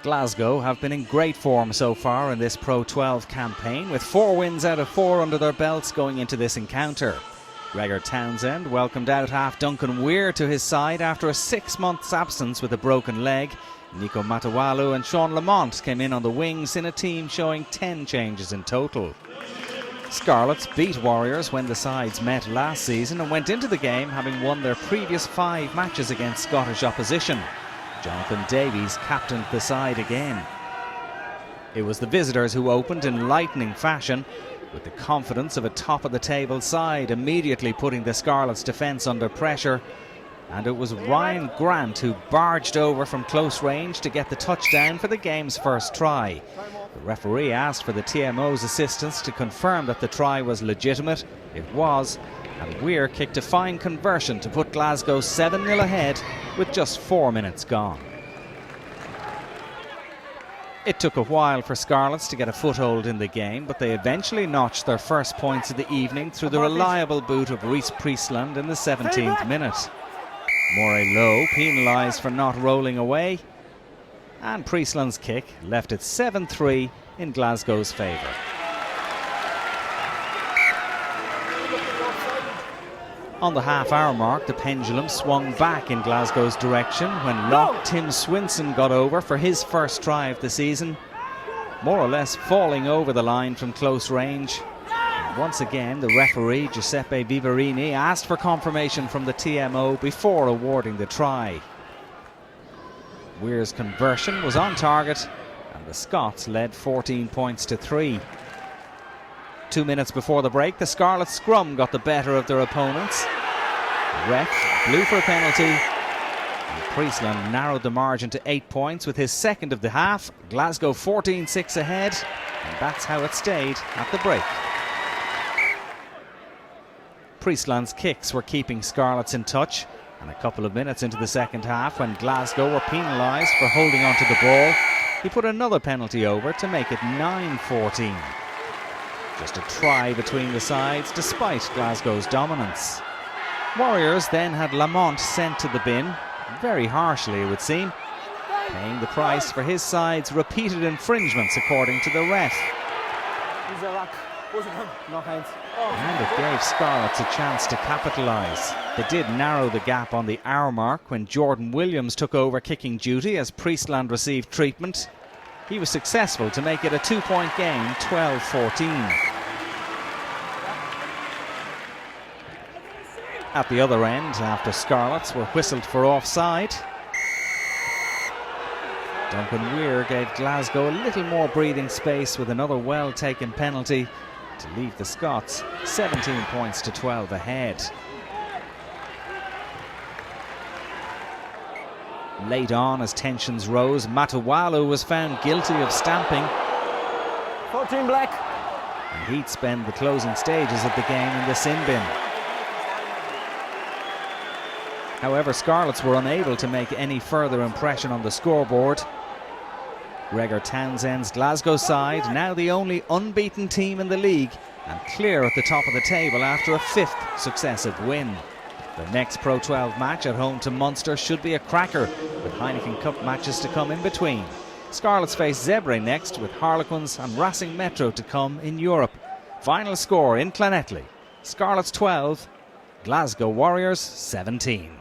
Glasgow have been in great form so far in this Pro 12 campaign, with 4 wins out of 4 under their belts going into this encounter. Gregor Townsend welcomed out half Duncan Weir to his side after a 6 months absence with a broken leg. Nikola Matawalu and Sean Lamont came in on the wings in a team showing 10 changes in total. Scarlets beat Warriors when the sides met last season and went into the game having won their previous 5 matches against Scottish opposition. Jonathan Davies captained the side again. It was the visitors who opened in lightning fashion, with the confidence of a top-of-the-table side immediately putting the Scarlets' defence under pressure. And it was Ryan Grant who barged over from close range to get the touchdown for the game's first try. The referee asked for the TMO's assistance to confirm that the try was legitimate. It was, and Weir kicked a fine conversion to put Glasgow 7-0 ahead with just 4 minutes gone. It took a while for Scarlets to get a foothold in the game, but they eventually notched their first points of the evening through the reliable boot of Rhys Priestland in the 17th minute. Moray Low penalised for not rolling away, and Priestland's kick left it 7-3 in Glasgow's favour. On the half-hour mark, the pendulum swung back in Glasgow's direction when lock Tim Swinson got over for his first try of the season, more or less falling over the line from close range. And once again, the referee, Giuseppe Vivarini, asked for confirmation from the TMO before awarding the try. Weir's conversion was on target, and the Scots led 14 points to 3. 2 minutes before the break, the Scarlet scrum got the better of their opponents. The ref blew for a penalty, and Priestland narrowed the margin to 8 points with his second of the half. Glasgow 14-6 ahead, and that's how it stayed at the break. Priestland's kicks were keeping Scarlets in touch, and a couple of minutes into the second half, when Glasgow were penalised for holding onto the ball, he put another penalty over to make it 9-14. Just a try between the sides despite Glasgow's dominance. Warriors then had Lamont sent to the bin, very harshly it would seem, paying the price for his side's repeated infringements according to the ref. And it gave Scarlets a chance to capitalise. They did narrow the gap on the hour mark when Rhodri Williams took over kicking duty as Priestland received treatment. He was successful to make it a 2-point game, 12-14. At the other end, after Scarlets were whistled for offside, Duncan Weir gave Glasgow a little more breathing space with another well-taken penalty to leave the Scots 17 points to 12 ahead. Late on, as tensions rose, Matawalu was found guilty of stamping. 14 black. And he'd spend the closing stages of the game in the sin bin. However, Scarlets were unable to make any further impression on the scoreboard. Gregor Townsend's Glasgow side, now the only unbeaten team in the league, and clear at the top of the table after a 5th successive win. The next Pro 12 match at home to Munster should be a cracker, with Heineken Cup matches to come in between. Scarlets face Zebre next, with Harlequins and Racing Metro to come in Europe. Final score in Llanelli: Scarlets 12, Glasgow Warriors 17.